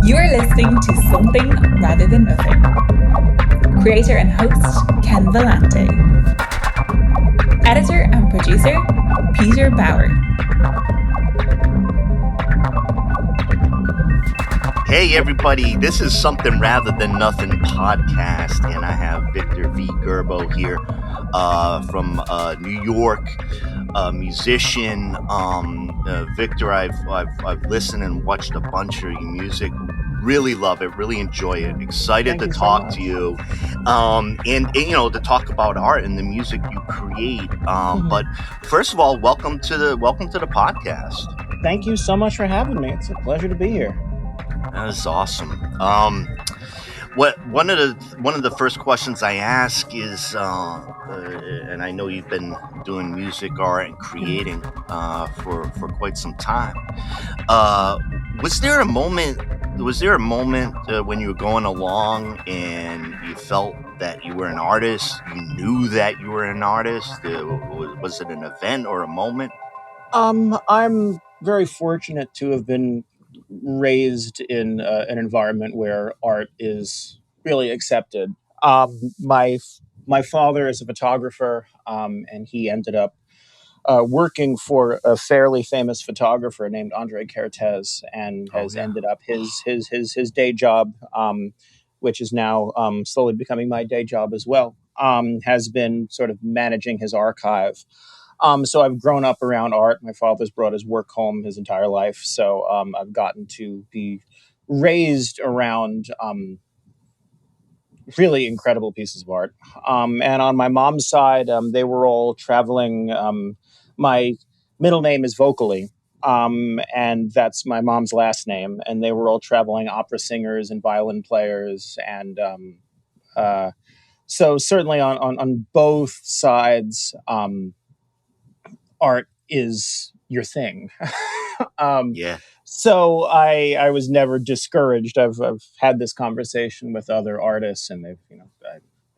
You are listening to Something Rather Than Nothing. Creator and host, Ken Vellante. Editor and producer, Peter Bauer. Hey everybody, this is Something Rather Than Nothing podcast, and I have Victor V Gurbo here from New York, musician. Victor, I've listened and watched a bunch of your music. Really love it, really enjoy it. Excited to talk to you, and you know, to talk about art and the music you create. But first of all, welcome to the podcast. Thank you so much for having me. It's a pleasure to be here. That is awesome. One of the first questions I ask is, and I know you've been doing music, art, and creating for quite some time. Was there a moment when you were going along and you felt that you were an artist? You knew that you were an artist. Was it an event or a moment? I'm very fortunate to have been raised in an environment where art is really accepted. My father is a photographer, and he ended up working for a fairly famous photographer named Andre Kertész, and has ended up his day job, which is now slowly becoming my day job as well. Has been sort of managing his archive. So I've grown up around art. My father's brought his work home his entire life. So I've gotten to be raised around really incredible pieces of art. And on my mom's side, they were all traveling. My middle name is Vocally, and that's my mom's last name. And they were all traveling opera singers and violin players. And so certainly on both sides, art is your thing. So I was never discouraged. I've had this conversation with other artists, and they've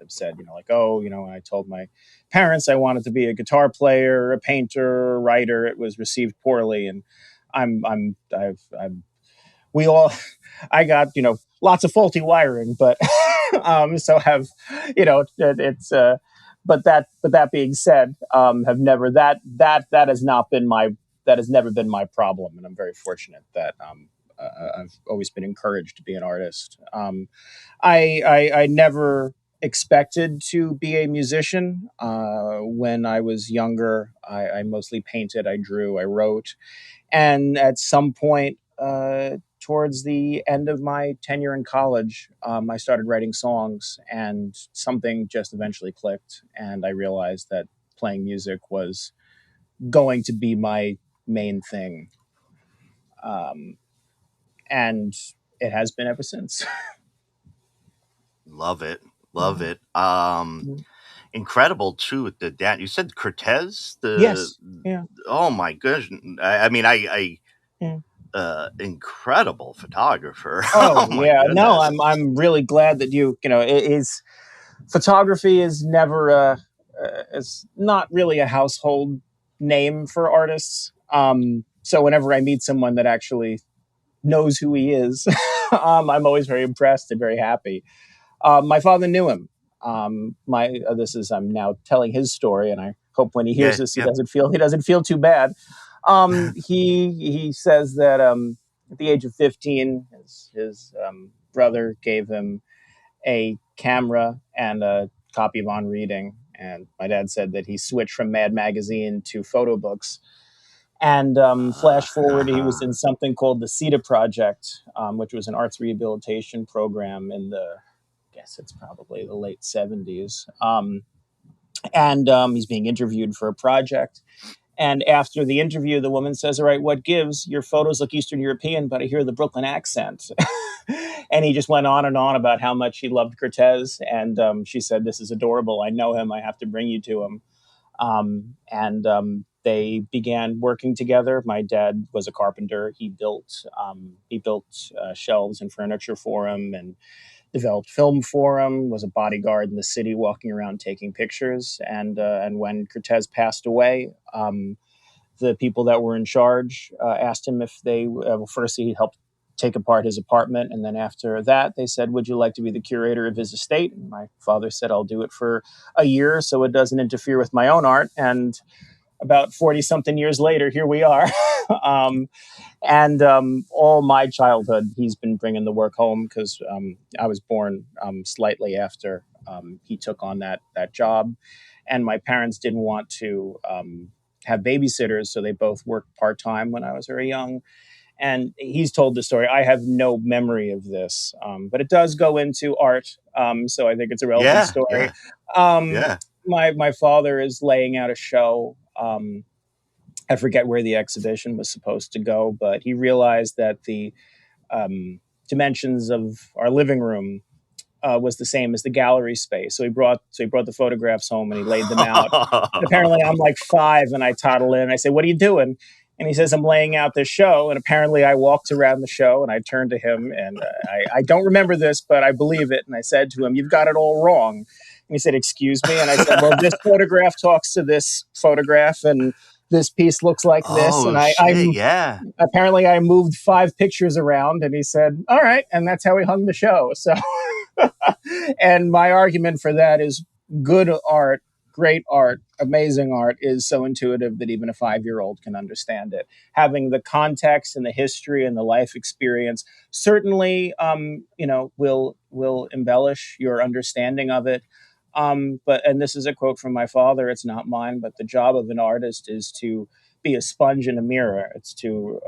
said, when I told my parents I wanted to be a guitar player, a painter, a writer, it was received poorly. And I got, lots of faulty wiring, but so have, it's but that being said, have never that has never been my problem, and I'm very fortunate that I've always been encouraged to be an artist. I never expected to be a musician. When I was younger, I mostly painted, I drew, I wrote, and at some point, towards the end of my tenure in college, I started writing songs, and something just eventually clicked, and I realized that playing music was going to be my main thing. And it has been ever since. Love it. Incredible too with the dad. You said Kertész? Yes. Yeah. Oh my gosh. Incredible photographer. Oh yeah. Goodness. No, I'm really glad that his photography is never it's not really a household name for artists. So whenever I meet someone that actually knows who he is, I'm always very impressed and very happy. My father knew him. I'm now telling his story, and I hope when he hears this, he doesn't feel too bad. He says that at the age of 15, his brother gave him a camera and a copy of On Reading, and my dad said that he switched from Mad Magazine to photo books. And flash forward, he was in something called the CETA Project, which was an arts rehabilitation program in it's probably the late 70s. And he's being interviewed for a project. And after the interview, the woman says, "All right, what gives? Your photos look Eastern European, but I hear the Brooklyn accent." And he just went on and on about how much he loved Kertész. And she said, "This is adorable. I know him. I have to bring you to him." They began working together. My dad was a carpenter. He built shelves and furniture for him, and developed film for him, was a bodyguard in the city walking around taking pictures. And when Kertész passed away, the people that were in charge asked him if they, first he helped take apart his apartment. And then after that, they said, would you like to be the curator of his estate? And my father said, I'll do it for a year so it doesn't interfere with my own art. And about 40 something years later, here we are. All my childhood, he's been bringing the work home because I was born slightly after he took on that job. And my parents didn't want to have babysitters, so they both worked part-time when I was very young. And he's told the story. I have no memory of this, but it does go into art. So I think it's a relevant story. My father is laying out a show. I forget where the exhibition was supposed to go, but he realized that the dimensions of our living room was the same as the gallery space. So he brought the photographs home and he laid them out. Apparently I'm like 5 and I toddle in and I say, what are you doing? And he says, I'm laying out this show. And apparently I walked around the show and I turned to him and I don't remember this, but I believe it. And I said to him, you've got it all wrong. And he said, excuse me. And I said, well, this photograph talks to this photograph and this piece looks like this. And apparently I moved 5 pictures around and he said, all right. And that's how he hung the show. So, and my argument for that is good art, great art, amazing art is so intuitive that even a 5-year-old can understand it. Having the context and the history and the life experience certainly, will embellish your understanding of it. And this is a quote from my father, it's not mine, but the job of an artist is to be a sponge in a mirror. It's to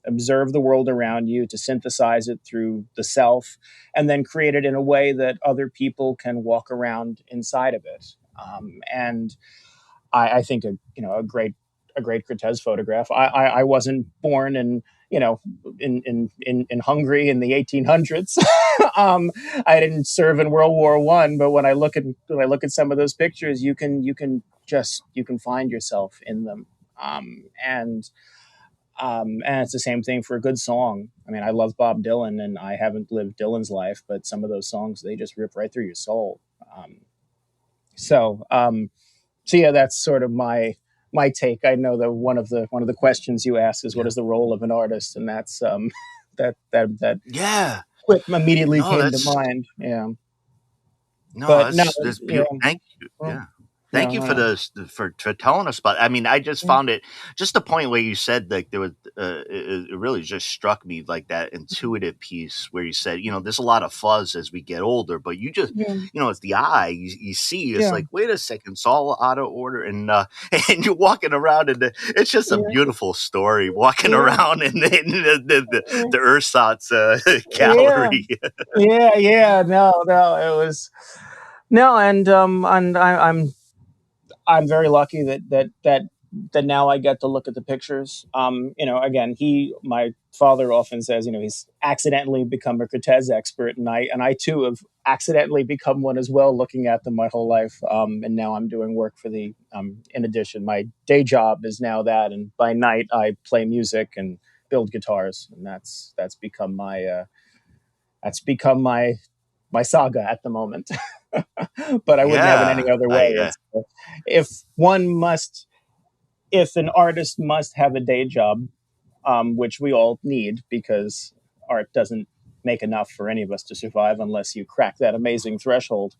observe the world around you, to synthesize it through the self, and then create it in a way that other people can walk around inside of it. And I think a great Cortez photograph. I wasn't born in Hungary in the 1800s. I didn't serve in World War I, but when I look at some of those pictures, you can find yourself in them. And it's the same thing for a good song. I mean, I love Bob Dylan, and I haven't lived Dylan's life, but some of those songs, they just rip right through your soul. So yeah, that's sort of my take. I know that one of the questions you asked is what is the role of an artist, and that's that immediately came to mind. Yeah. No, but that's beautiful. Thank you. Yeah. Thank you for this for telling us about it. I mean, I just found it just the point where you said like there was it really just struck me like that intuitive piece where you said, there's a lot of fuzz as we get older, but you just it's the eye you see. It's like, wait a second, it's all out of order, and you're walking around and it's just a beautiful story walking around in the ersatz gallery. No, it was and I'm very lucky that now I get to look at the pictures. Again, my father often says, he's accidentally become a Cortez expert, and I too have accidentally become one as well, looking at them my whole life. And now I'm doing work for in addition, my day job is now that, and by night I play music and build guitars, and that's become my saga at the moment. But I wouldn't have it any other way. If an artist must have a day job, which we all need because art doesn't make enough for any of us to survive unless you crack that amazing threshold.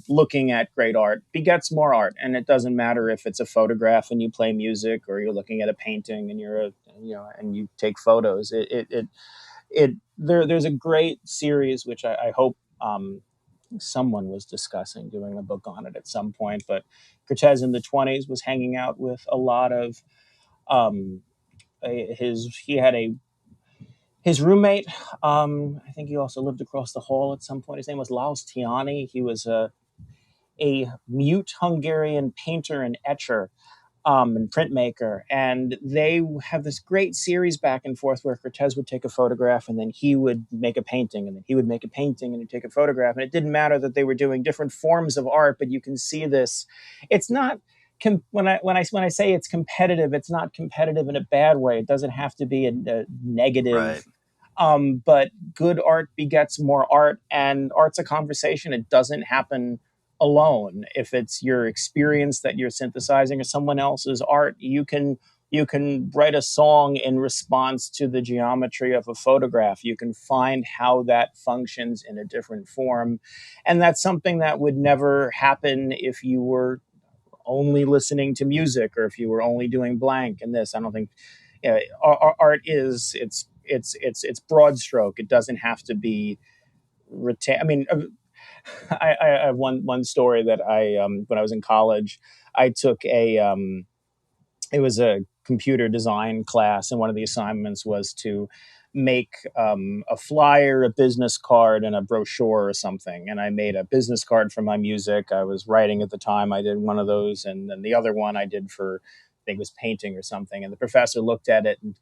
Looking at great art begets more art, and it doesn't matter if it's a photograph and you play music, or you're looking at a painting and and you take photos. There's a great series which I hope someone was discussing doing a book on it at some point, but Cortez in the 1920s was hanging out with a lot of his roommate. I think he also lived across the hall at some point. His name was Laus Tiani. He was a mute Hungarian painter and etcher and printmaker, and they have this great series back and forth where Cortez would take a photograph and then he would make a painting, and then he would make a painting and he'd take a photograph, and it didn't matter that they were doing different forms of art, but you can see this. It's not when I say it's competitive, it's not competitive in a bad way. It doesn't have to be a negative. Right. But good art begets more art, and art's a conversation. It doesn't happen alone. If it's your experience that you're synthesizing or someone else's art, you can You can write a song in response to the geometry of a photograph. You can find how that functions in a different form. And that's something that would never happen if you were only listening to music or if you were only doing blank and this. I don't think art is it's broad stroke. It doesn't have to be retain. I mean, I have one story that I when I was in college, I took it was a computer design class, and one of the assignments was to make a flyer, a business card, and a brochure or something. And I made a business card for my music. I was writing at the time. I did one of those, and then the other one I did for, I think it was painting or something. And the professor looked at it and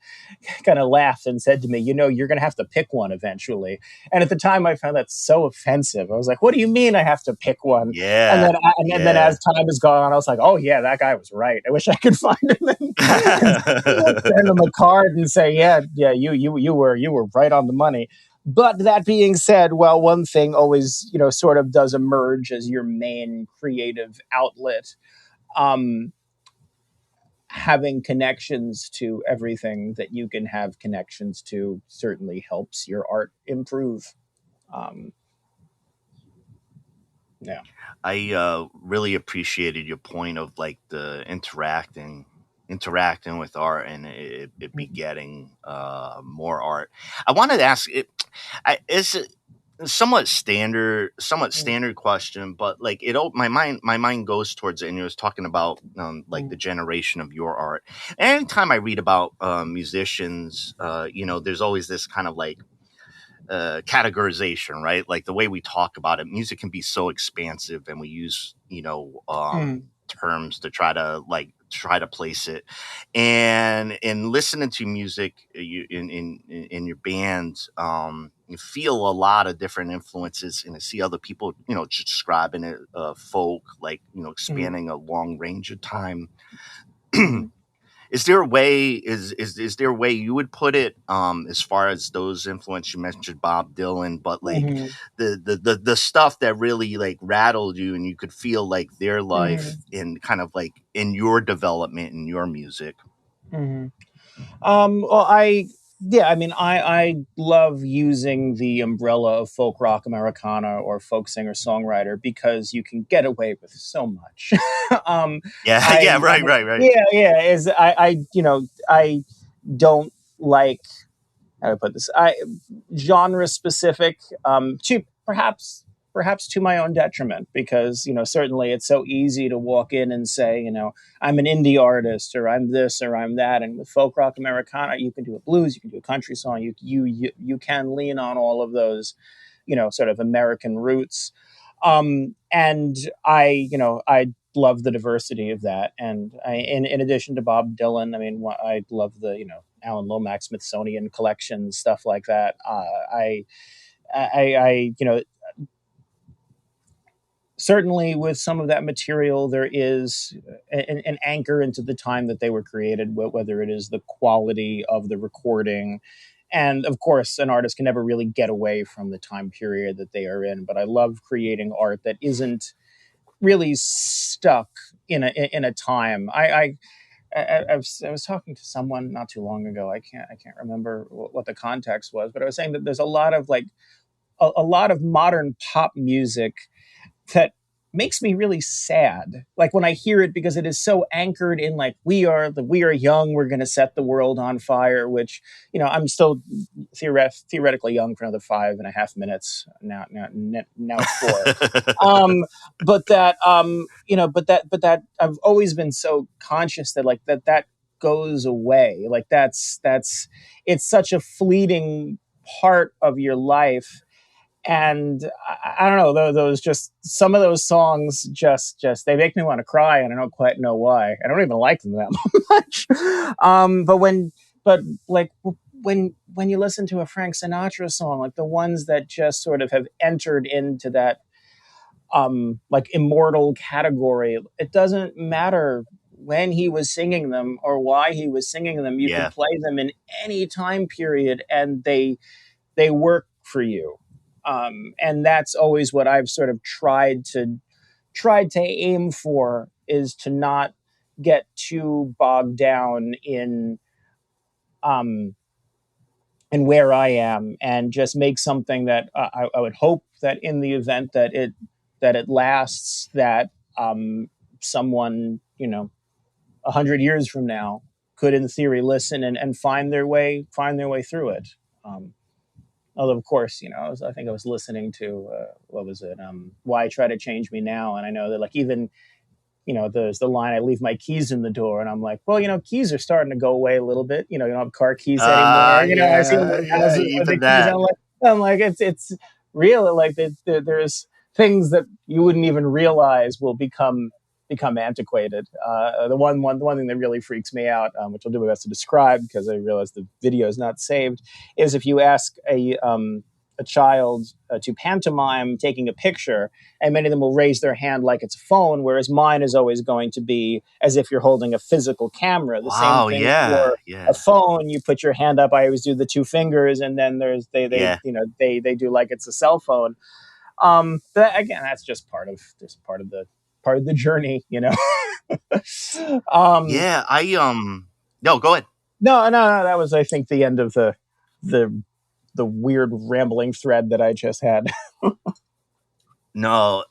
kind of laughed and said to me, you're going to have to pick one eventually. And at the time, I found that so offensive. I was like, what do you mean I have to pick one? Yeah. And then as time has gone on, I was like, oh, yeah, that guy was right. I wish I could find him and send him a card and say, yeah, you were right on the money. But that being said, well, one thing always, sort of does emerge as your main creative outlet. Having connections to everything that you can have connections to certainly helps your art improve. Yeah. I really appreciated your point of like the interacting with art and it begetting more art. I wanted to ask it. Is it somewhat standard question, but like my mind goes towards it, and you was talking about like the generation of your art. And anytime I read about musicians, there's always this kind of like categorization, right? Like the way we talk about it, music can be so expansive, and we use terms to try to place it. And in listening to music, in your band, you feel a lot of different influences, and I see other people, describing it folk, like spanning a long range of time. Is there a way? Is there a way you would put it? As far as those influence, you mentioned Bob Dylan, but like the stuff that really like rattled you, and you could feel like their life in kind of like in your development in your music. Well, I love using the umbrella of folk rock Americana or folk singer-songwriter because you can get away with so much. Right. Yeah. I don't like, how to put this, genre specific, to perhaps to my own detriment, because certainly it's so easy to walk in and say, I'm an indie artist, or I'm this, or I'm that. And with folk rock Americana, you can do a blues, you can do a country song, you can lean on all of those, sort of American roots. And I love the diversity of that. And in addition to Bob Dylan, I mean, I love the, Alan Lomax Smithsonian collection, stuff like that. Certainly with some of that material, there is an anchor into the time that they were created, whether it is the quality of the recording. And of course, an artist can never really get away from the time period that they are in. But I love creating art that isn't really stuck in a time. I was talking to someone not too long ago. I can't remember what the context was, but I was saying that there's a lot of like a lot of modern pop music that makes me really sad. Like when I hear it, because it is so anchored in like, we are young, we're going to set the world on fire, which, I'm still theoretically young for another 5.5 minutes. Now it's 4. But that I've always been so conscious that like that goes away. Like it's such a fleeting part of your life. And I don't know, those just some of those songs just they make me want to cry, and I don't quite know why. I don't even like them that much. But when you listen to a Frank Sinatra song, like the ones that just sort of have entered into that like immortal category, it doesn't matter when he was singing them or why he was singing them. You can play them in any time period, and they work for you. And that's always what I've sort of tried to aim for, is to not get too bogged down in where I am, and just make something that I would hope that in the event that it lasts, that someone, 100 years from now could in theory listen and find their way through it. Although of course, I think I was listening to what was it? Why Try to Change Me Now, and I know that like even there's the line, I leave my keys in the door. And I'm like, well, keys are starting to go away a little bit. You don't have car keys anymore. I see them in Yeah, houses with the even keys. that. I'm like, it's real. Like there's things that you wouldn't even realize will become antiquated. The one thing that really freaks me out, which I'll do my best to describe because I realize the video is not saved, is if you ask a child to pantomime taking a picture, and many of them will raise their hand like it's a phone, whereas mine is always going to be as if you're holding a physical camera. The same Wow, thing yeah, for yeah, a phone. You put your hand up. I always do the two fingers, and then there's they yeah. they do like it's a cell phone. But again, that's just part of the journey. Yeah, no, go ahead. No, that was, I think, the end of the weird rambling thread that I just had. No,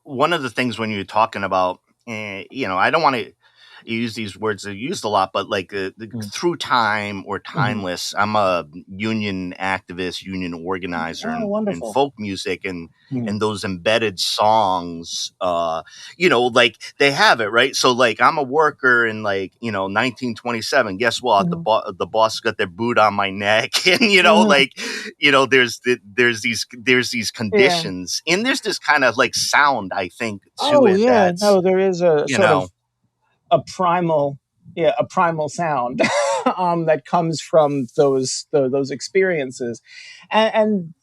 one of the things when you're talking about, I don't want to use these words that are used a lot, but like through time or timeless. I'm a union activist, union organizer in Wonderful. folk music, and those embedded songs, like they have it, right? So like I'm a worker in 1927. Guess what? The boss got their boot on my neck, and there's these conditions, and there's this kind of like sound, I think, to it. There is a sort of a primal sound that comes from those experiences, and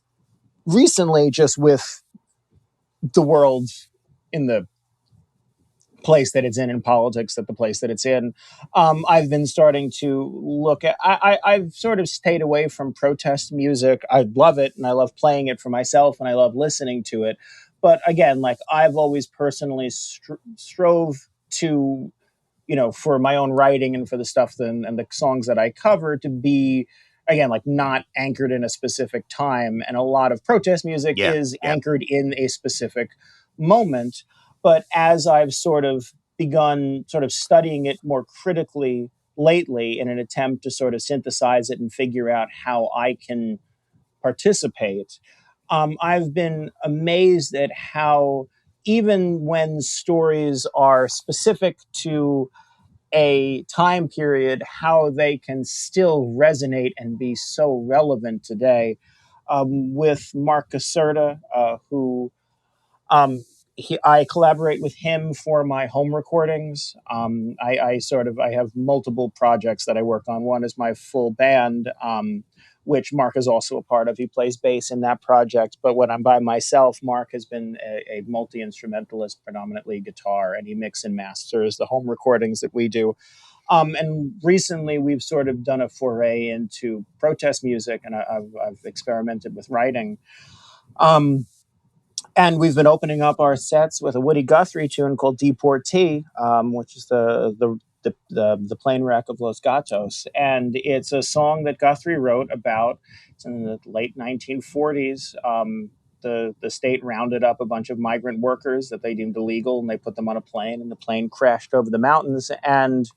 recently, just with the world in the place that it's in politics, that the place that it's in, I've been starting to look at. I've sort of stayed away from protest music. I love it, and I love playing it for myself, and I love listening to it. But again, like I've always personally strove to, for my own writing and for the stuff and the songs that I cover, to be, again, like not anchored in a specific time. And a lot of protest music is anchored in a specific moment. But as I've sort of begun sort of studying it more critically lately in an attempt to sort of synthesize it and figure out how I can participate, I've been amazed at how, even when stories are specific to a time period, how they can still resonate and be so relevant today. With Mark Caserta, who I collaborate with him for my home recordings. I have multiple projects that I work on. One is my full band, which Mark is also a part of. He plays bass in that project. But when I'm by myself, Mark has been a multi-instrumentalist, predominantly guitar, and he mixes and masters the home recordings that we do. And recently, we've sort of done a foray into protest music, and I've experimented with writing. And we've been opening up our sets with a Woody Guthrie tune called Deportee, which is the plane wreck of Los Gatos. And it's a song that Guthrie wrote about. It's in the late 1940s. The state rounded up a bunch of migrant workers that they deemed illegal, and they put them on a plane, and the plane crashed over the mountains. And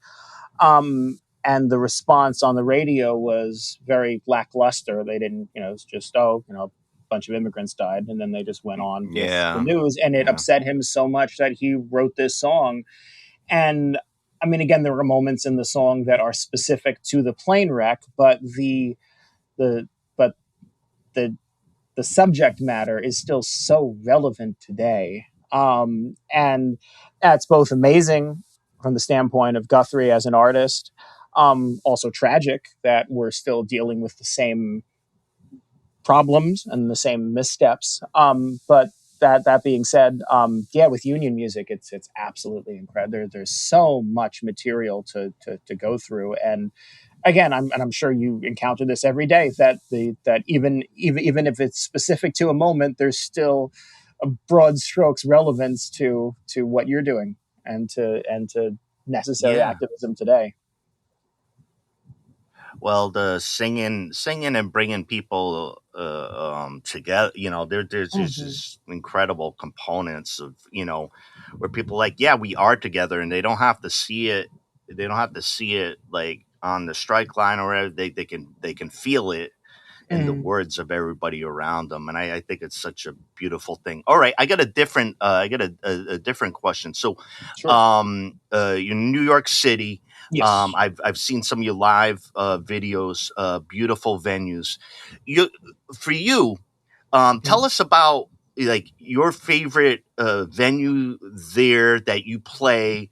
the response on the radio was very lackluster. They didn't, it's just, a bunch of immigrants died, and then they just went on with the news. And it upset him so much that he wrote this song. And I mean, again, there were moments in the song that are specific to the plane wreck, but the subject matter is still so relevant today. And that's both amazing from the standpoint of Guthrie as an artist, also tragic that we're still dealing with the same problems and the same missteps. But that being said, with union music, it's absolutely incredible. There's so much material to go through. And again, I'm sure you encounter this every day, that even if it's specific to a moment, there's still a broad strokes relevance to what you're doing and to necessary activism today. Well, the singing and bringing people together, there's just incredible components of, where people like, yeah, we are together, and they don't have to see it. They don't have to see it like on the strike line or whatever. They can feel it in the words of everybody around them, and I think it's such a beautiful thing. All right, I got a different a different question. So, Sure. you're in New York City. Yes. I've seen some of your live videos, beautiful venues. For you, tell us about like your favorite venue there that you play.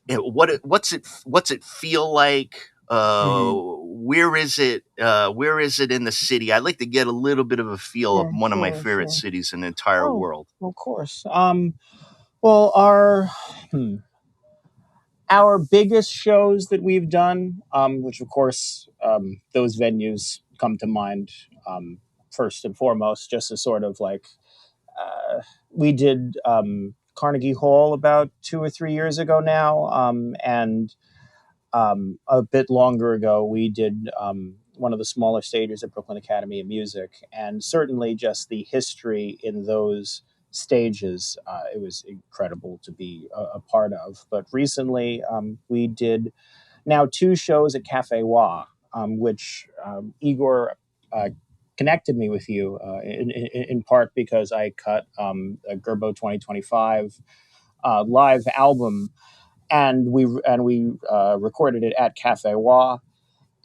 What's it feel like? Where is it? Where is it in the city? I'd like to get a little bit of a feel of one of my favorite cities in the entire world. Of course. Well, our biggest shows that we've done, which of course those venues come to mind first and foremost, just as sort of like we did Carnegie Hall about 2 or 3 years ago now, and a bit longer ago we did one of the smaller stages at Brooklyn Academy of Music, and certainly just the history in those stages, it was incredible to be a part of. But recently we did now 2 shows at Cafe Wa, which Igor connected me with you in part because I cut a Gurbo 2025 live album, and we recorded it at Cafe Wa.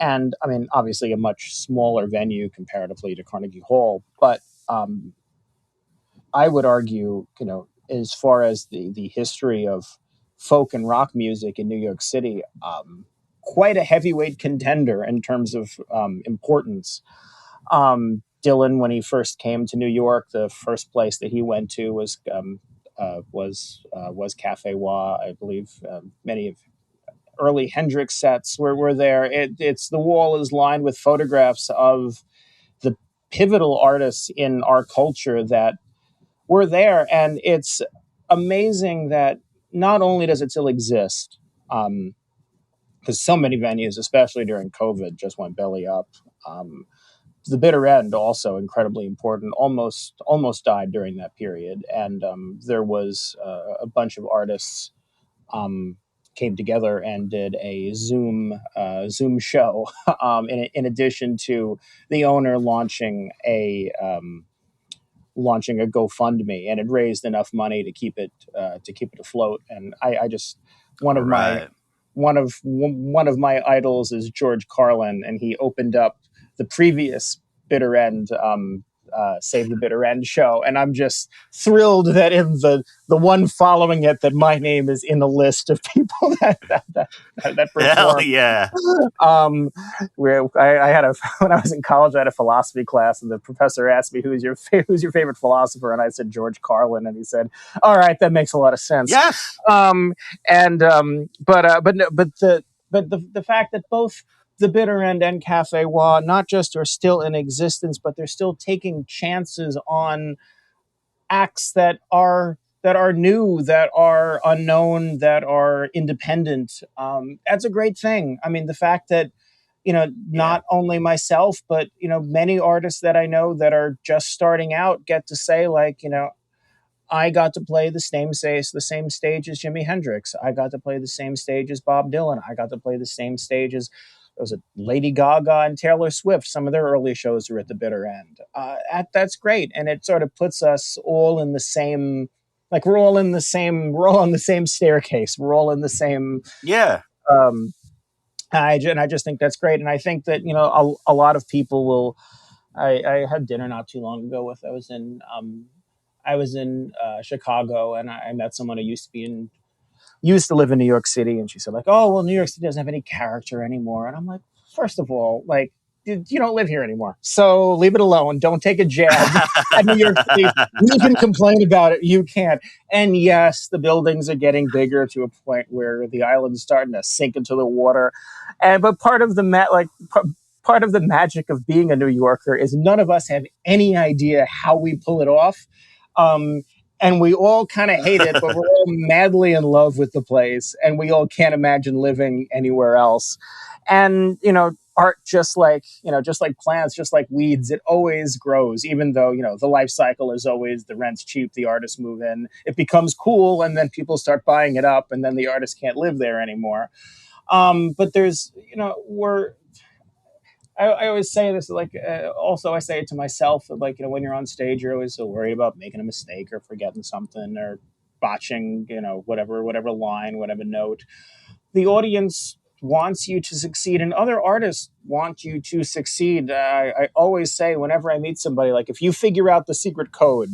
And I mean, obviously, a much smaller venue comparatively to Carnegie Hall, but I would argue, as far as the history of folk and rock music in New York City, quite a heavyweight contender in terms of importance. Dylan, when he first came to New York, the first place that he went to was Cafe Wa. I believe many of early Hendrix sets were there. It's the wall is lined with photographs of the pivotal artists in our culture that were there, and it's amazing that not only does it still exist, because so many venues, especially during COVID, just went belly up. The bitter end, also incredibly important, almost died during that period, and there was a bunch of artists came together and did a Zoom show, in addition to the owner launching a GoFundMe, and it raised enough money to keep it afloat. And I just one of my idols is George Carlin, and he opened up the previous bitter end Save the Bitter End show, and I'm just thrilled that in the one following it, that my name is in the list of people that performed. Hell yeah! Where I had when I was in college, I had a philosophy class, and the professor asked me who's your favorite philosopher, and I said George Carlin, and he said, "All right, that makes a lot of sense." Yes. But the fact that both the bitter end and Cafe Wa not just are still in existence, but they're still taking chances on acts that are new, that are unknown, that are independent. That's a great thing. I mean, the fact that not only myself, but many artists that I know that are just starting out get to say, like, I got to play the same stage as Jimi Hendrix. I got to play the same stage as Bob Dylan. I got to play the same stage as Lady Gaga and Taylor Swift. Some of their early shows are at the bitter end. That's great, and it sort of puts us all in the same. Like we're all on the same staircase. We're all in the same. Yeah. I just think that's great, and I think that a lot of people will. I had dinner not too long ago with. I was in Chicago, and I met someone who used to live in New York City, and she said, like, "Oh, well, New York City doesn't have any character anymore." And I'm like, first of all, like, you don't live here anymore, so leave it alone. Don't take a jab at New York City. You can complain about it. You can't. And yes, the buildings are getting bigger to a point where the island's starting to sink into the water. But part of the magic of being a New Yorker is none of us have any idea how we pull it off. and we all kind of hate it, but we're all madly in love with the place, and we all can't imagine living anywhere else. And art, just like plants, just like weeds, it always grows. Even though the life cycle is always the rent's cheap, the artists move in, it becomes cool, and then people start buying it up, and then the artist can't live there anymore. But there's we're I always say this, like, also I say it to myself, that, like, when you're on stage, you're always so worried about making a mistake or forgetting something or botching, whatever line, whatever note. The audience wants you to succeed, and other artists want you to succeed. I always say, whenever I meet somebody, like, if you figure out the secret code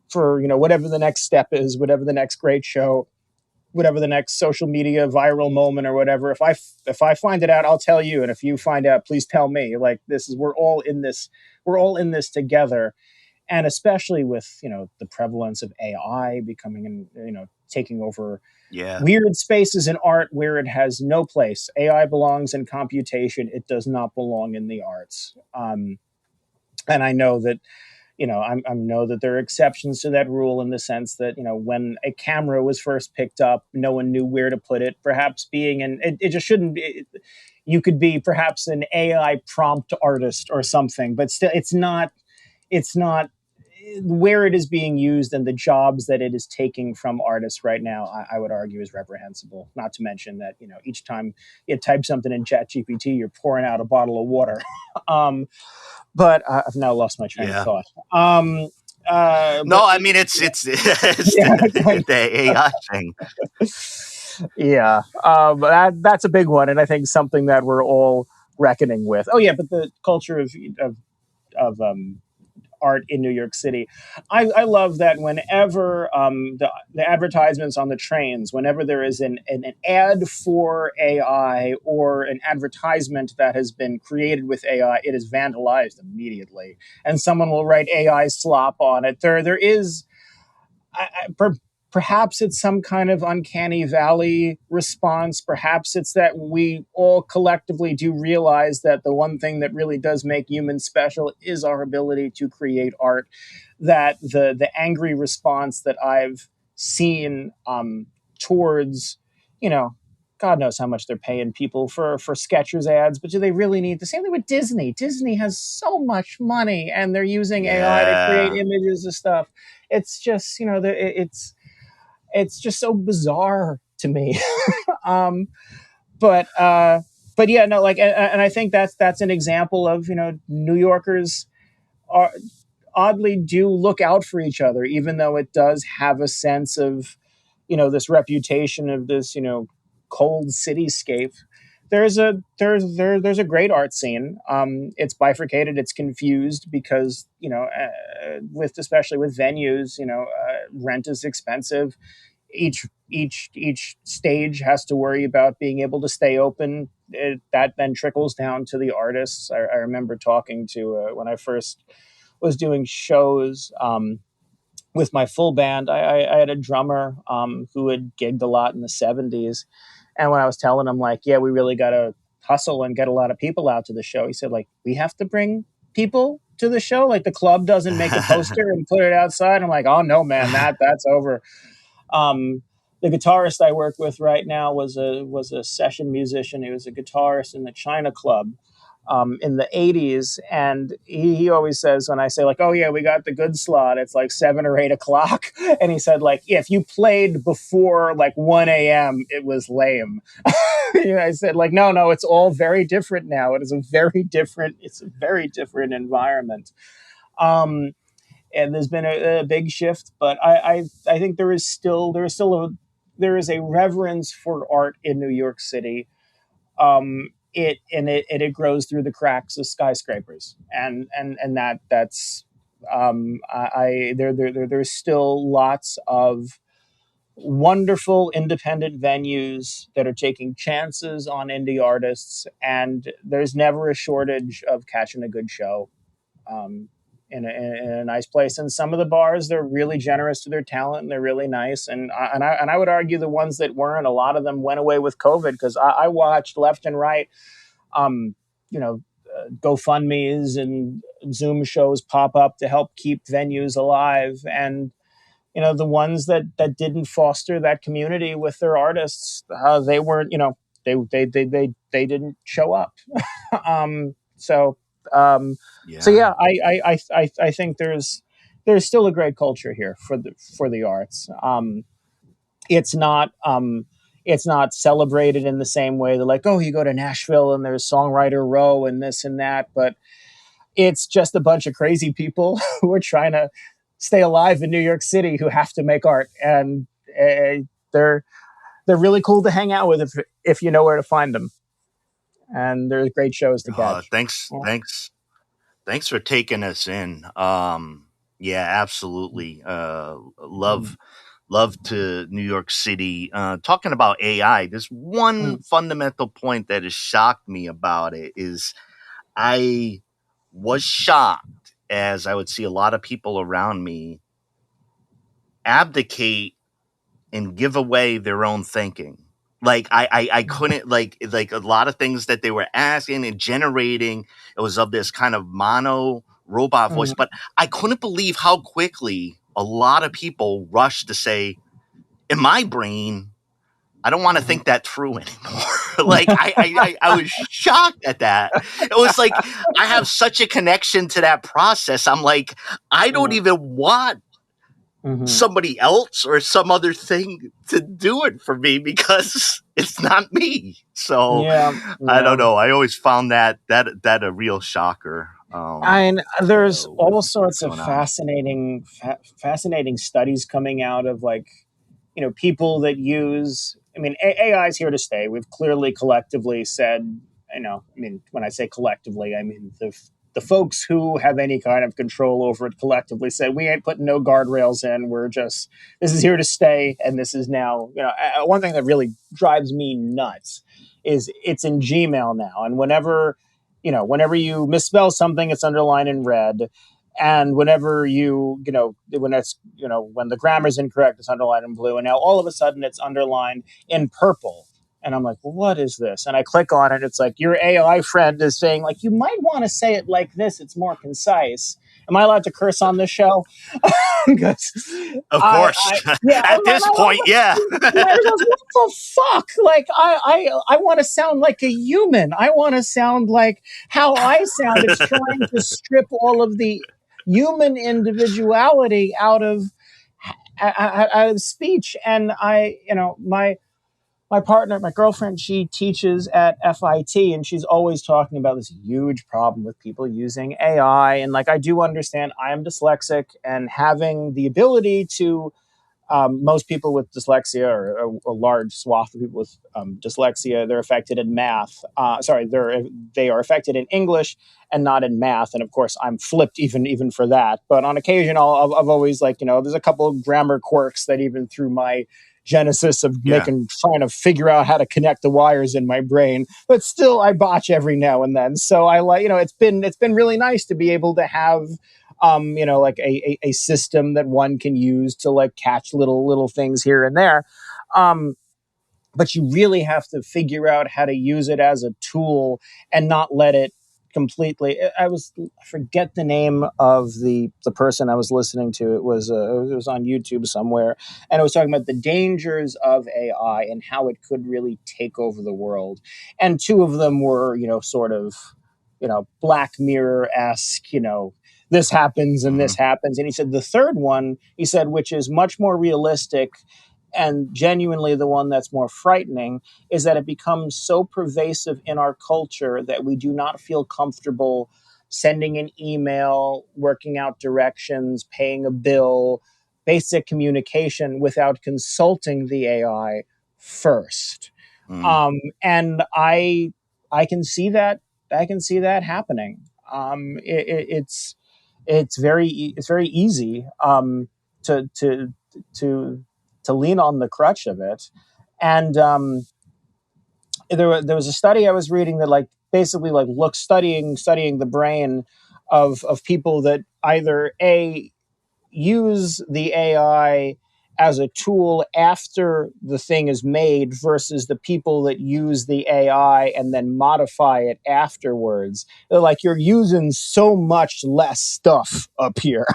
for, whatever the next step is, whatever the next great show, whatever the next social media viral moment or whatever, if I find it out, I'll tell you, and if you find out, please tell me. Like, we're all in this together. And especially with the prevalence of AI becoming taking over weird spaces in art where it has no place. AI belongs in computation. It does not belong in the arts. And I know that I know that there are exceptions to that rule, in the sense that, when a camera was first picked up, no one knew where to put it. Perhaps it just shouldn't be, you could be perhaps an AI prompt artist or something, but still it's not where it is being used, and the jobs that it is taking from artists right now, I would argue, is reprehensible. Not to mention that, each time you type something in ChatGPT, you're pouring out a bottle of water. But I've now lost my train of thought. I mean, it's the AI thing. Yeah, that's a big one, and I think something that we're all reckoning with. Oh yeah, but the culture of art in New York City. I love that whenever the advertisements on the trains, whenever there is an ad for AI or an advertisement that has been created with AI, it is vandalized immediately, and someone will write AI slop on it. There is, perhaps it's some kind of uncanny valley response. Perhaps it's that we all collectively do realize that the one thing that really does make humans special is our ability to create art. That the angry response that I've seen towards, God knows how much they're paying people for Skechers ads, but do they really need? The same thing with Disney. Disney has so much money, and they're using AI to create images and stuff. It's just, it's just so bizarre to me. But yeah, no, like, and I think that's an example of, New Yorkers are oddly do look out for each other, even though it does have a sense of, this reputation of this, cold cityscape. There's a great art scene. It's bifurcated. It's confused because, especially with venues, rent is expensive. Each stage has to worry about being able to stay open. That then trickles down to the artists. I remember talking to when I first was doing shows with my full band. I had a drummer who had gigged a lot in the 70s. And when I was telling him, like, yeah, we really got to hustle and get a lot of people out to the show, he said, like, we have to bring people to the show? Like, the club doesn't make a poster and put it outside? I'm like, oh, no, man, that's over. The guitarist I work with right now was a session musician. He was a guitarist in the China Club in the 80s. And he always says, when I say, like, oh yeah, we got the good slot, it's like 7 or 8 o'clock. And he said, like, if you played before like 1 a.m., it was lame. I said, like, no, it's all very different now. It's a very different environment. And there's been a big shift, but I think there is a reverence for art in New York City. It grows through the cracks of skyscrapers, and that's there's still lots of wonderful independent venues that are taking chances on indie artists, and there's never a shortage of catching a good show in a nice place. And some of the bars, they're really generous to their talent, and they're really nice. And I would argue the ones that weren't, a lot of them went away with COVID, because I watched left and right, GoFundMes and Zoom shows pop up to help keep venues alive. And the ones that didn't foster that community with their artists, they weren't, they didn't show up. um, so so Yeah. yeah, I think there's still a great culture here for the arts. It's not it's not celebrated in the same way. They're like, oh, you go to Nashville and there's Songwriter Row and this and that, but it's just a bunch of crazy people who are trying to stay alive in New York City who have to make art, and they're really cool to hang out with if you know where to find them. And there's great shows to catch. Thanks, Yeah. thanks for taking us in. Yeah, absolutely. Love to New York City. Talking about AI, there's one fundamental point that has shocked me about it is I was shocked as I would see a lot of people around me abdicate and give away their own thinking. Like I couldn't like a lot of things that they were asking and generating. It was of this kind of mono robot voice, but I couldn't believe how quickly a lot of people rushed to say, in my brain, I don't want to think that through anymore. Like I was shocked at that. It was like I have such a connection to that process. I'm like, I don't even want somebody else or some other thing to do it for me because it's not me. So I don't know. I always found that a real shocker. And there's all sorts of fascinating studies coming out of like, people that use, AI is here to stay. We've clearly collectively said, when I say collectively, I mean the folks who have any kind of control over it collectively said, we ain't putting no guardrails in. This is here to stay. And this is now, one thing that really drives me nuts is it's in Gmail now. And whenever you misspell something, it's underlined in red. And whenever when the grammar's incorrect, it's underlined in blue. And now all of a sudden it's underlined in purple. And I'm like, well, what is this? And I click on it. It's like, your AI friend is saying, like, you might want to say it like this. It's more concise. Am I allowed to curse on this show? Of course. At this point, yeah. What the fuck? Like, I want to sound like a human. I want to sound like how I sound. It's trying to strip all of the human individuality out of speech. And my partner, my girlfriend, she teaches at FIT, and she's always talking about this huge problem with people using AI. And like, I do understand I am dyslexic, and having the ability to, most people with dyslexia, or a large swath of people with dyslexia, they're affected in math. They are affected in English and not in math. And of course, I'm flipped even for that. But on occasion, I've always there's a couple of grammar quirks that even through my genesis of trying to figure out how to connect the wires in my brain, but still I botch every now and then. So I it's been really nice to be able to have like a system that one can use to like catch little things here and there. But you really have to figure out how to use it as a tool and not let it completely. I forget the name of the person I was listening to. It was on YouTube somewhere, and it was talking about the dangers of AI and how it could really take over the world. And two of them were, sort of, Black Mirror-esque, this happens and this happens. And he said the third one, which is much more realistic and genuinely the one that's more frightening, is that it becomes so pervasive in our culture that we do not feel comfortable sending an email, working out directions, paying a bill, basic communication without consulting the AI first. And I can see that. I can see that happening. It's very easy to lean on the crutch of it. And there was a study I was reading that like basically like studying the brain of people that either use the AI as a tool after the thing is made versus the people that use the AI and then modify it afterwards. They're like, you're using so much less stuff up here.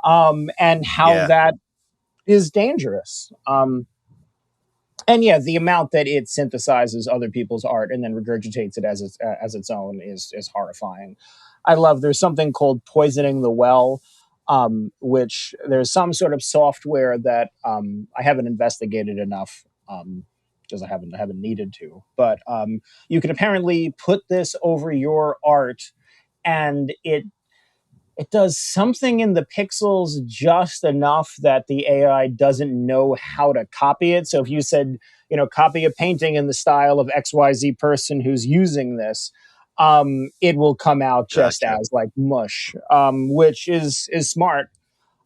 And how that is dangerous. And yeah, the amount that it synthesizes other people's art and then regurgitates it as its own is horrifying. I love. There's something called poisoning the well, which there's some sort of software that I haven't investigated enough because I haven't needed to. But you can apparently put this over your art, and it does something in the pixels just enough that the AI doesn't know how to copy it. So if you said, copy a painting in the style of XYZ person who's using this, it will come out just Gotcha. as like mush, which is smart.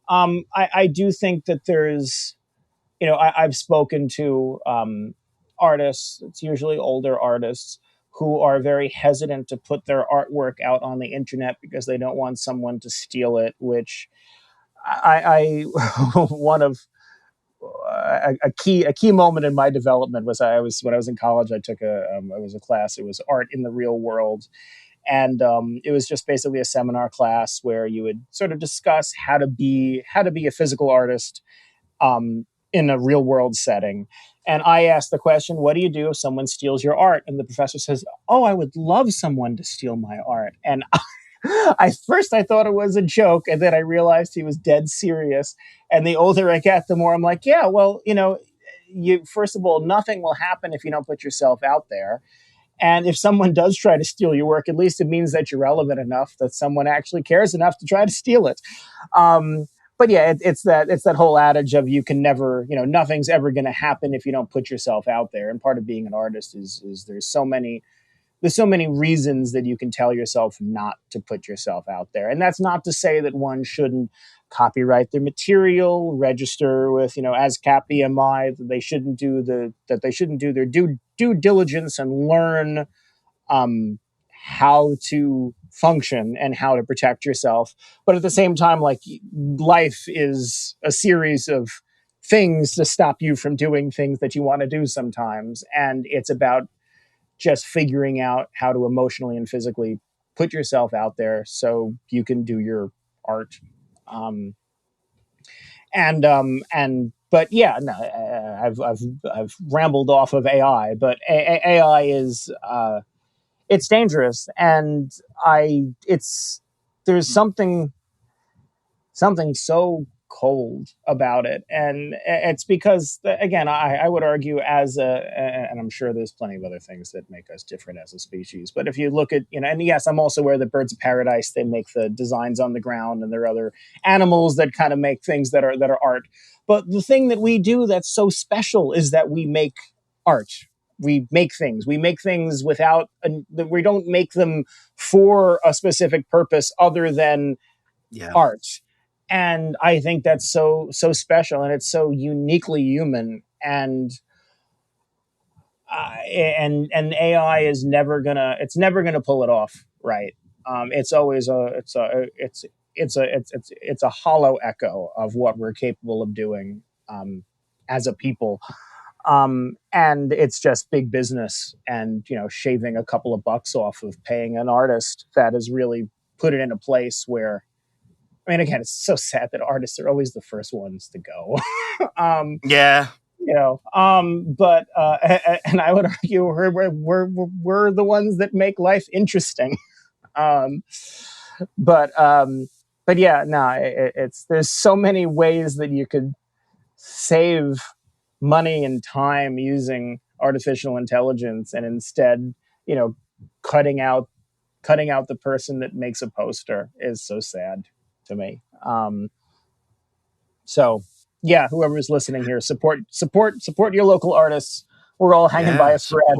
I do think that there's, I've spoken to artists, it's usually older artists, who are very hesitant to put their artwork out on the internet because they don't want someone to steal it, which I one of a key moment in my development was when I was in college. I took a class. It was art in the real world, and it was just basically a seminar class where you would sort of discuss how to be a physical artist in a real world setting. And I asked the question, what do you do if someone steals your art? And the professor says, oh, I would love someone to steal my art. And I thought it was a joke, and then I realized he was dead serious. And the older I get, the more I'm like, yeah, well, you first of all, nothing will happen if you don't put yourself out there. And if someone does try to steal your work, at least it means that you're relevant enough that someone actually cares enough to try to steal it. But yeah, it's that whole adage of you can never, nothing's ever going to happen if you don't put yourself out there. And part of being an artist is there's so many reasons that you can tell yourself not to put yourself out there. And that's not to say that one shouldn't copyright their material, register with, ASCAP EMI, that they shouldn't do their due diligence and learn how to function and how to protect yourself. But at the same time, like, life is a series of things to stop you from doing things that you want to do sometimes. And it's about just figuring out how to emotionally and physically put yourself out there so you can do your art. But yeah, no, I've rambled off of AI, but AI is it's dangerous, and there's something so cold about it, and it's because, again, I would argue, and I'm sure there's plenty of other things that make us different as a species, but if you look at, and yes, I'm also aware that birds of paradise, they make the designs on the ground, and there are other animals that kind of make things that are art. But the thing that we do that's so special is that we make art. We make things without, we don't make them for a specific purpose other than art. And I think that's so special, and it's so uniquely human. And AI is never gonna pull it off right. It's always it's a hollow echo of what we're capable of doing as a people. And it's just big business, and shaving a couple of bucks off of paying an artist that has really put it in a place where, I mean, again, it's so sad that artists are always the first ones to go. Yeah. But and I would argue we're the ones that make life interesting. But yeah, no, there's so many ways that you could save money and time using artificial intelligence, and instead, cutting out the person that makes a poster is so sad to me. So yeah, whoever's listening here, support your local artists. We're all hanging by a thread.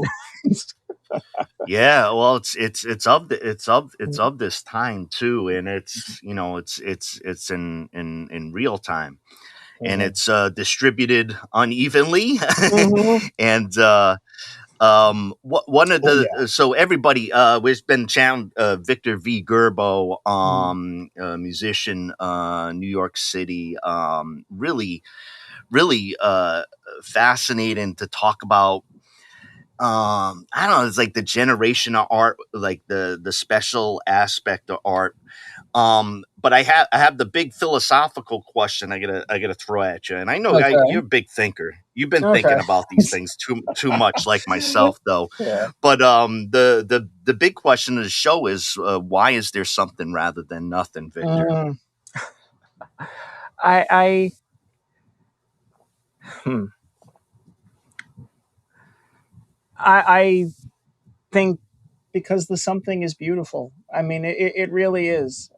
Yeah, well, it's of this time too, and it's it's in real time, and it's distributed unevenly, and one of the so everybody we've been channeled Victor V Gurbo, musician, New York City, really fascinating to talk about I don't know, it's like the generation of art, like the special aspect of art. But I have the big philosophical question I gotta throw at you, and I know Okay. you're a big thinker. You've been Okay. thinking about these things too much, like myself, though. Yeah. But the big question of the show is, why is there something rather than nothing, Victor? Mm, I hmm. I think because the something is beautiful. I mean, it really is.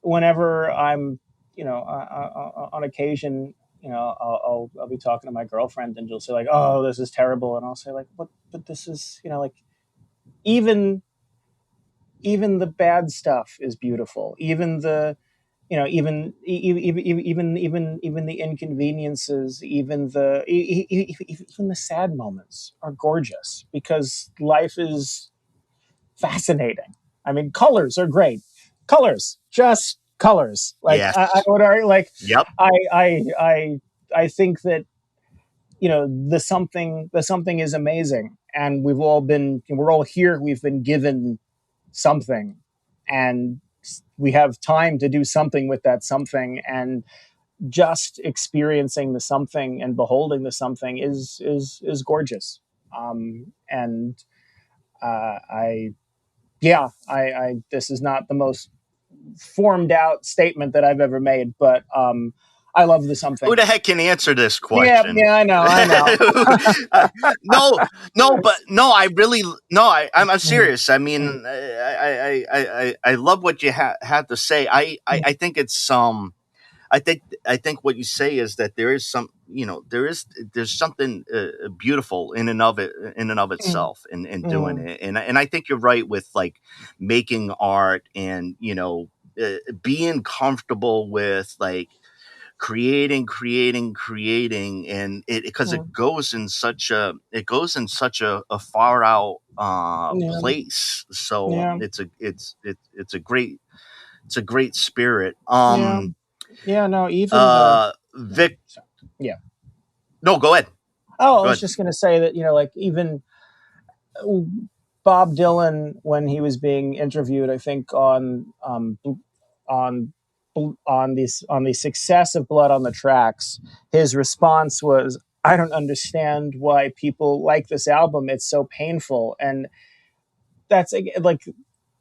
Whenever I'm, on occasion, I'll be talking to my girlfriend and she'll say like, "Oh, this is terrible," and I'll say like, "What? But this is, like even even the bad stuff is beautiful. Even the even the inconveniences, even the sad moments are gorgeous because life is fascinating. I mean, colors are great. Colors, just colors. Like I Yes. would argue, like Yep. I I I I think that the something is amazing, and we're all here. We've been given something, and we have time to do something with that something, and just experiencing the something and beholding the something is gorgeous. And I yeah, I this is not the most formed out statement that I've ever made, but I love the Who something. the heck can answer this Yeah, question? yeah, I know. No, no, but no, I really, no, I'm Mm, serious. I mm, mean, I love what you had to say. I think it's I think what you say is that there is some, there's something beautiful in and of mm, itself in doing mm, it, and I think you're right with like making art and being comfortable with like creating, and it because mm. it goes in such a far out Yeah, place. So yeah, it's a great spirit. yeah, yeah. No, even the Vic, so, yeah. no, go ahead. Oh, I Go was ahead. just gonna say that like even Bob Dylan, when he was being interviewed, I think on on the success of Blood on the Tracks, his response was, "I don't understand why people like this album. It's so painful." And that's like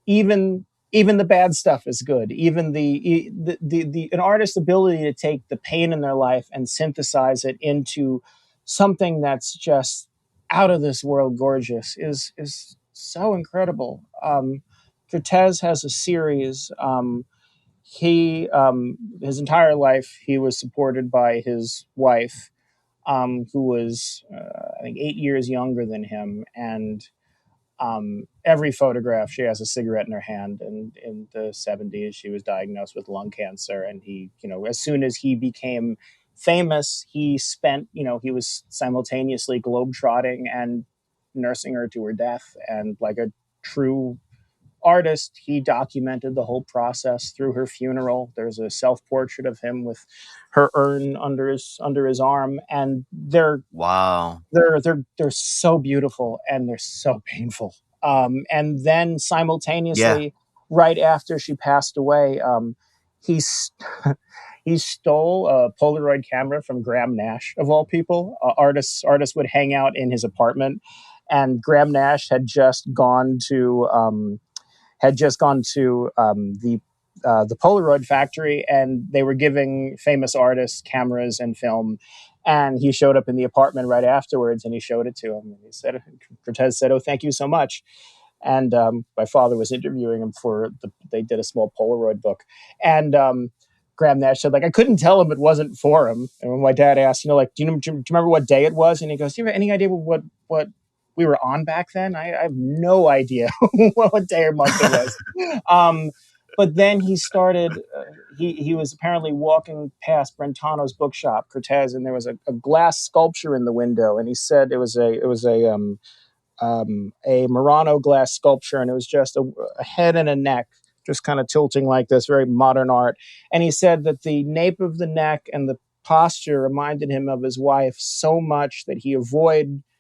even the bad stuff is good. Even the an artist's ability to take the pain in their life and synthesize it into something that's just out of this world gorgeous is so incredible. Cortez has a series. He His entire life he was supported by his wife, who was I think 8 years younger than him, and every photograph she has a cigarette in her hand, and in the 70s she was diagnosed with lung cancer, and he, as soon as he became famous, he was simultaneously globetrotting and nursing her to her death, and like a true artist, he documented the whole process through her funeral. There's a self-portrait of him with her urn under his arm, and Wow. they're so beautiful and they're so painful. And then Yeah. simultaneously, right after she passed away, he he stole a Polaroid camera from Graham Nash, of all people. Artists would hang out in his apartment, and Graham Nash had just gone to the Polaroid factory, and they were giving famous artists cameras and film. And he showed up in the apartment right afterwards, and he showed it to him. And he said, Cortez said, "Oh, thank you so much." And my father was interviewing him they did a small Polaroid book. And Graham Nash said, like, I couldn't tell him it wasn't for him. And when my dad asked, like, do you remember what day it was? And he goes, do you have any idea what we were on back then? I have no idea what day or month it was. But then he started. He was apparently walking past Brentano's bookshop, Cortez, and there was a glass sculpture in the window, and he said it was a Murano glass sculpture, and it was just a head and a neck just kind of tilting like this, very modern art. And he said that the nape of the neck and the posture reminded him of his wife so much that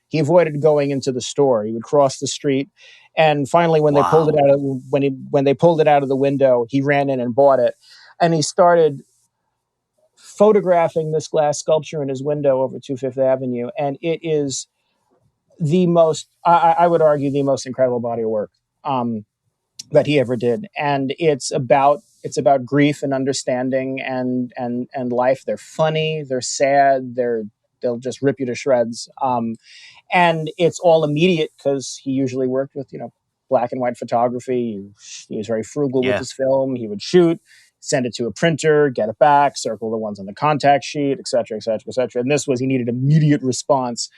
He avoided going into the store. He would cross the street, and finally, when they pulled it Wow. out of when they pulled it out of the window, he ran in and bought it, and he started photographing this glass sculpture in his window over 25th Avenue, and it is the most, I would argue, the most incredible body of work that he ever did, and it's about grief and understanding and life. They're funny, they're sad, they'll just rip you to shreds. And it's all immediate because he usually worked with black and white photography. He was very frugal with Yeah. his film. He would shoot, send it to a printer, get it back, circle the ones on the contact sheet, et cetera, et cetera, et cetera. And this was, he needed immediate response.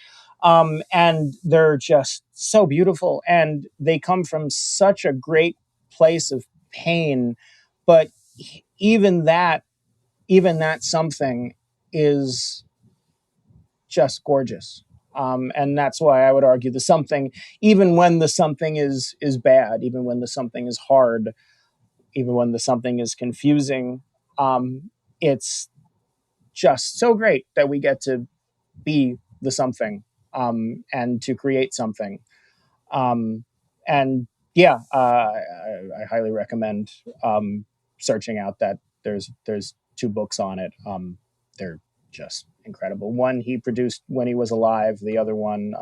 And they're just so beautiful, and they come from such a great place of pain. But even that something is just gorgeous. And that's why I would argue the something, even when the something is bad, even when the something is hard, even when the something is confusing, it's just so great that we get to be the something, and to create something. And yeah, I highly recommend searching out that. There's 2 books on it. They're just incredible. One he produced when he was alive. The other one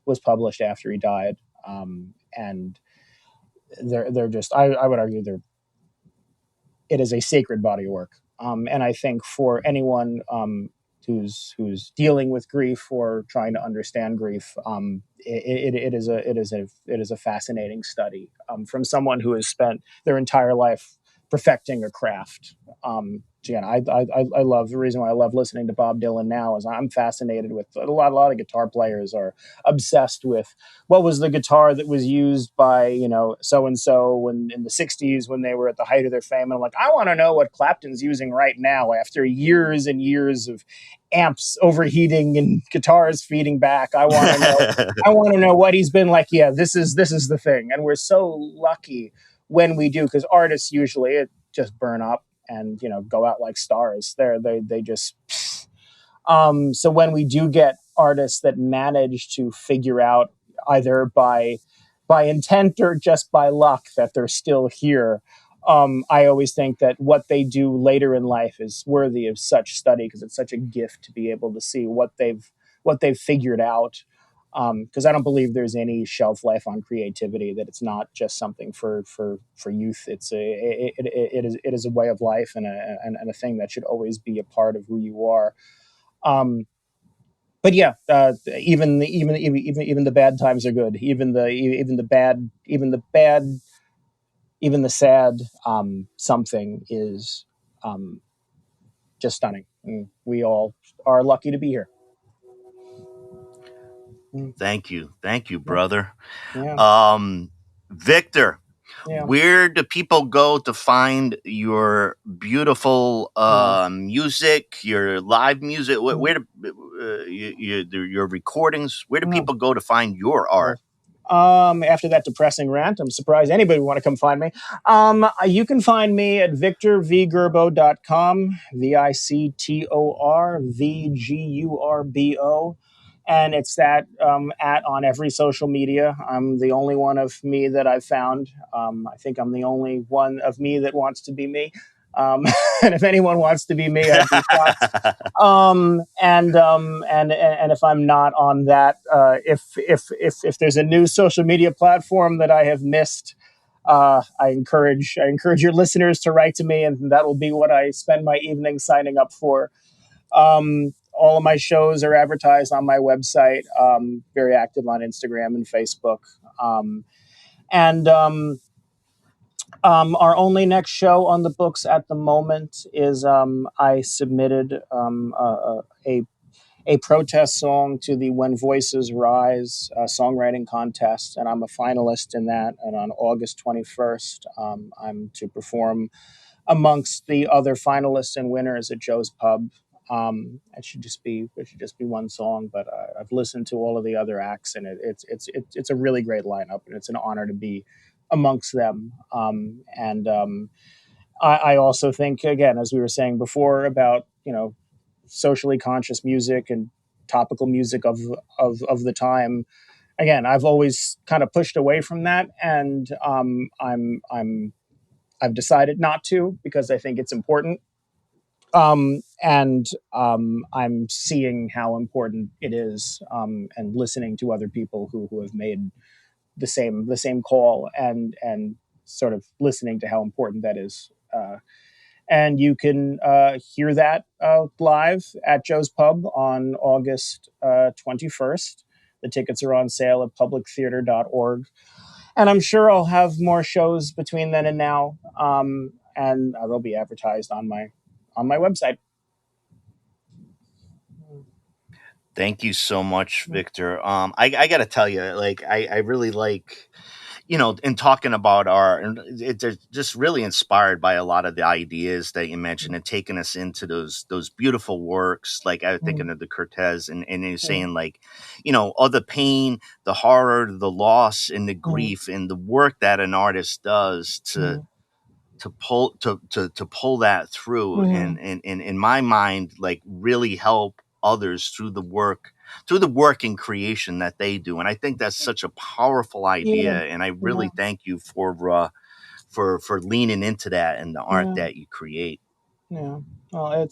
was published after he died. And they're just, I would argue, it is a sacred body of work. And I think for anyone who's dealing with grief or trying to understand grief, it is a fascinating study from someone who has spent their entire life perfecting a craft. Again, I love, the reason why I love listening to Bob Dylan now is I'm fascinated with a lot of guitar players are obsessed with what was the guitar that was used by so and so when in the 60s when they were at the height of their fame. And I'm like, I want to know what Clapton's using right now after years and years of amps overheating and guitars feeding back. I want to know what he's been like. Yeah, this is the thing, and we're so lucky when we do, because artists usually it just burn up and go out like stars. They just so when we do get artists that manage to figure out, either by intent or just by luck, that they're still here, I always think that what they do later in life is worthy of such study, because it's such a gift to be able to see what they've figured out. Because I don't believe there's any shelf life on creativity, that it's not just something for youth. It is a way of life, and a thing that should always be a part of who you are. But yeah, even the bad times are good. Even the sad something is just stunning. And we all are lucky to be here. Thank you, brother. Yeah. Victor, Yeah. where do people go to find your beautiful music, your live music? Where do your recordings? Where do people go to find your art? After that depressing rant, I'm surprised anybody would want to come find me. You can find me at victorvgurbo.com, VICTOR and it's that at on every social media. I'm the only one of me that I've found. I think I'm the only one of me that wants to be me. And if anyone wants to be me, I'd be shocked. And if I'm not on that, if there's a new social media platform that I have missed, I encourage your listeners to write to me, and that will be what I spend my evening signing up for. All of my shows are advertised on my website. Very active on Instagram and Facebook. Our only next show on the books at the moment is I submitted a protest song to the When Voices Rise songwriting contest, and I'm a finalist in that. And on August 21st, I'm to perform amongst the other finalists and winners at Joe's Pub. It should just be one song, but I've listened to all of the other acts, and it's a really great lineup, and it's an honor to be amongst them. I also think, again, as we were saying before, about socially conscious music and topical music of the time. Again, I've always kind of pushed away from that, and I've decided not to because I think it's important. And I'm seeing how important it is, and listening to other people who have made the same call, and sort of listening to how important that is. And you can hear that live at Joe's Pub on August 21st. The tickets are on sale at publictheater.org. And I'm sure I'll have more shows between then and now, and they'll be advertised on my website. Thank you so much, Victor. I got to tell you, like, I really like, in talking about they're just really inspired by a lot of the ideas that you mentioned and taking us into those beautiful works. Like I was thinking of the Cortez, and you're saying, like, all the pain, the horror, the loss, and the grief, and the work that an artist does to pull that through, and in my mind, like, really help others through the work and creation that they do. And I think that's such a powerful idea. And I really thank you for leaning into that and the art that you create. Yeah. Well,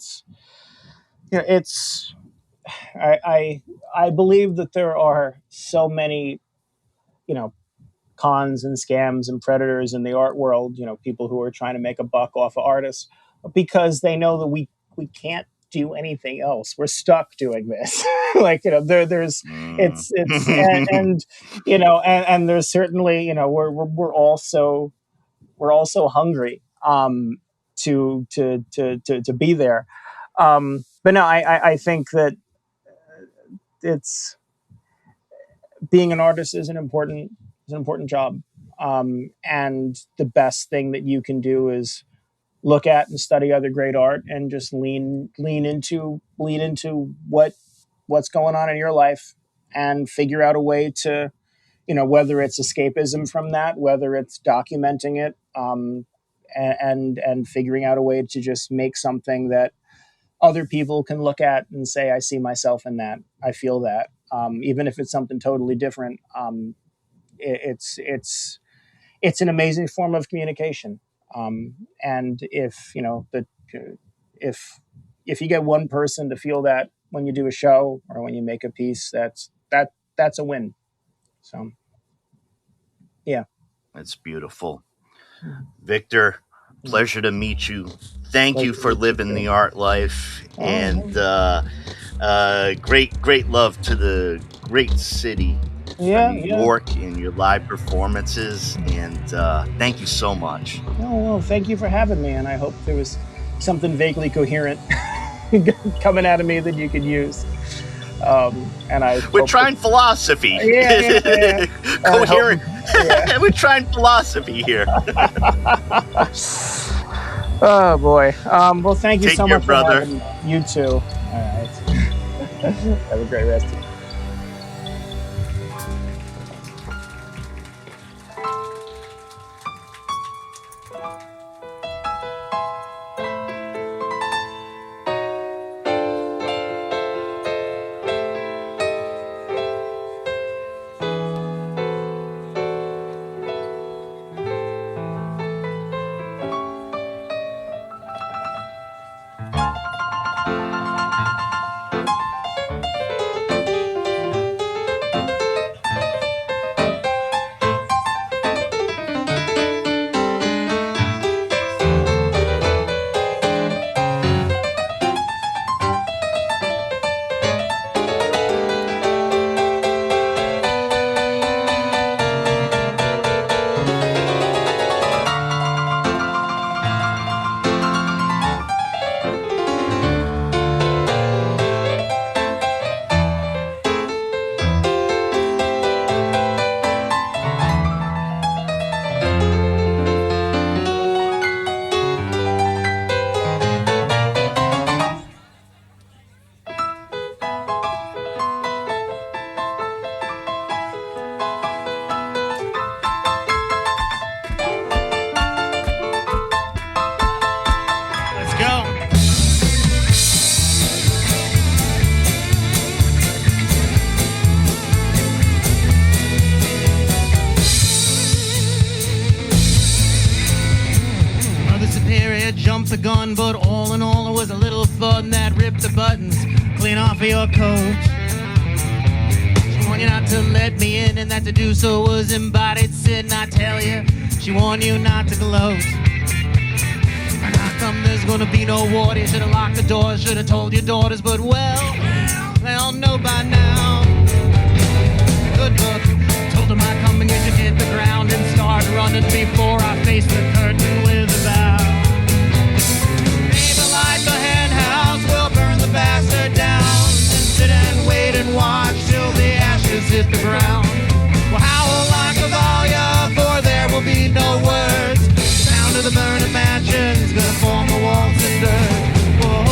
I believe that there are so many, cons and scams and predators in the art world, people who are trying to make a buck off of artists because they know that we can't do anything else. We're stuck doing this. Like, there's it's and there's certainly, we're also hungry to be there. But no, I think that it's being an artist is an important job. And the best thing that you can do is look at and study other great art and just lean into what's going on in your life and figure out a way to, whether it's escapism from that, whether it's documenting it, and figuring out a way to just make something that other people can look at and say, I see myself in that. I feel that. Even if it's something totally different, it's an amazing form of communication. And if you get one person to feel that when you do a show or when you make a piece, that's a win. So, yeah, that's beautiful, Victor. Pleasure to meet you. Thank you for living the art life, and great love to the great city of New York and your live performances. And thank you so much. Oh, well, thank you for having me, and I hope there was something vaguely coherent coming out of me that you could use. And we're trying philosophy. Coherent. We're trying philosophy here. Oh boy. Well, thank you so much, brother. For having me. You too. All right. Have a great rest of your day. here, it jumped the gun, but all in all, it was a little fun that ripped the buttons clean off of your coat. She warned you not to let me in, and that to do so was embodied sin. I tell you, she warned you not to gloat. And how come there's gonna be no water? You should have locked the doors, should have told your daughters, but well, they'll know by now. Good book. Told them I'd come and you should hit the ground and start running before I face the curtain with a bow. Baby, light the hen house, we'll burn the bastard down and sit and wait and watch till the ashes hit the ground. We'll howl like a Valia, for there will be no words. The sound of the burning mansion's gonna form the walls in dirt. Whoa.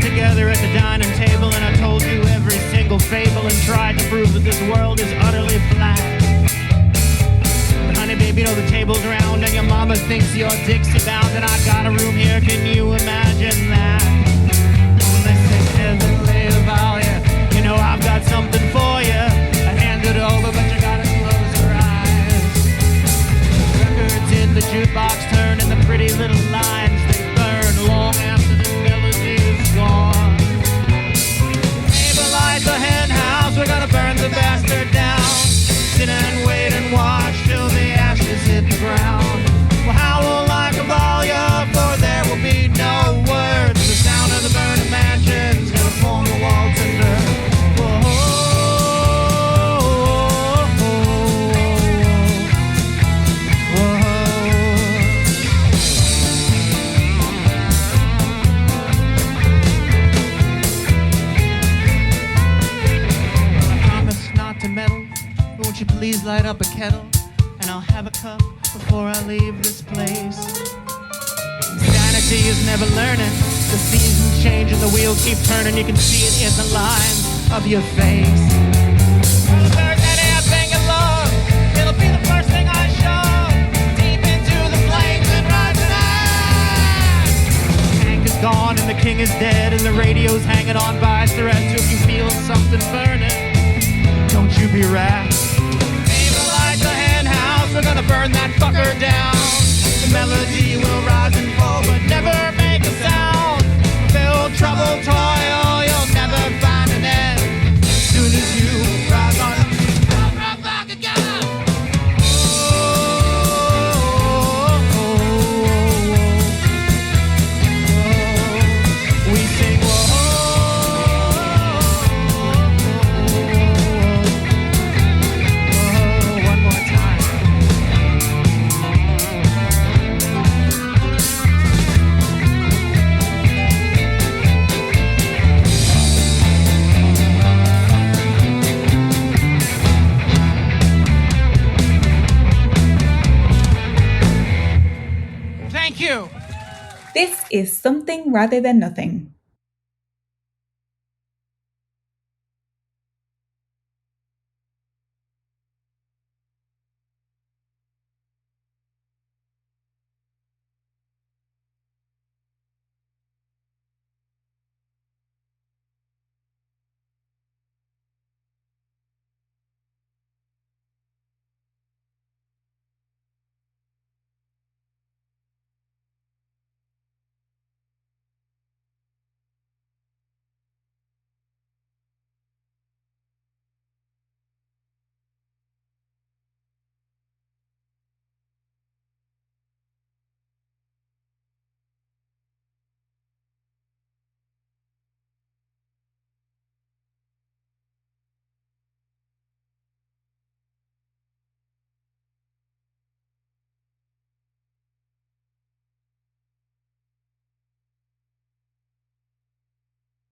Together at the dining table, and I told you every single fable and tried to prove that this world is utterly flat. But honey, baby, you know the table's round and your mama thinks you're Dixie bound, and I got a room here, can you imagine that? When they say heavenly Valia, you know I've got something for you. I hand it over, but you gotta close your eyes. Records in the jukebox turn, and the pretty little lines they burn long after the melody is gone. Baby, light the hen house, we're gonna burn the bastard down. Sit and wait and watch till the ashes hit the ground. We'll howl like a Valia, for there will be no words. The sound of the burning mansion's gonna form the walls in dirt. Won't you please light up a kettle, and I'll have a cup before I leave this place. Sanity is never learning. The seasons change and the wheels keep turning. You can see it in the lines of your face. Well, if there's anything you love, it'll be the first thing I show. Deep into the flames and rising ash. Hank is gone and the king is dead, and the radio's hanging on by threads. So if you feel something burning, don't you be rash. We're gonna burn that fucker down. The melody will rise and fall, but never make a sound. Build trouble, toil, you'll never find an end. As soon as you rise on up back again. We sing one more time. This is Something Rather Than Nothing.